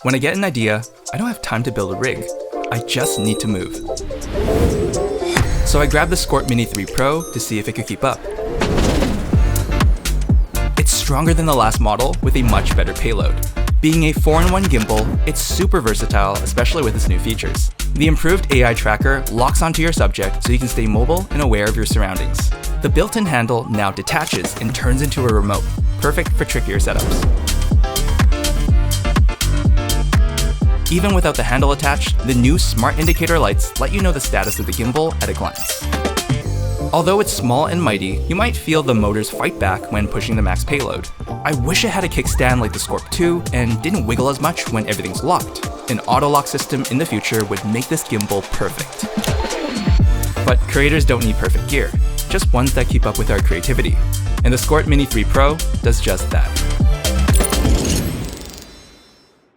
When I get an idea, I don't have time to build a rig. I just need to move. So I grabbed the Scorp Mini 3 Pro to see if it could keep up. It's stronger than the last model with a much better payload. Being a 4-in-1 gimbal, it's super versatile, especially with its new features. The improved AI tracker locks onto your subject so you can stay mobile and aware of your surroundings. The built-in handle now detaches and turns into a remote, perfect for trickier setups. Even without the handle attached, the new smart indicator lights let you know the status of the gimbal at a glance. Although it's small and mighty, you might feel the motors fight back when pushing the max payload. I wish it had a kickstand like the Scorp 2 and didn't wiggle as much when everything's locked. An auto-lock system in the future would make this gimbal perfect. But creators don't need perfect gear, just ones that keep up with our creativity. And the Scorp Mini 3 Pro does just that.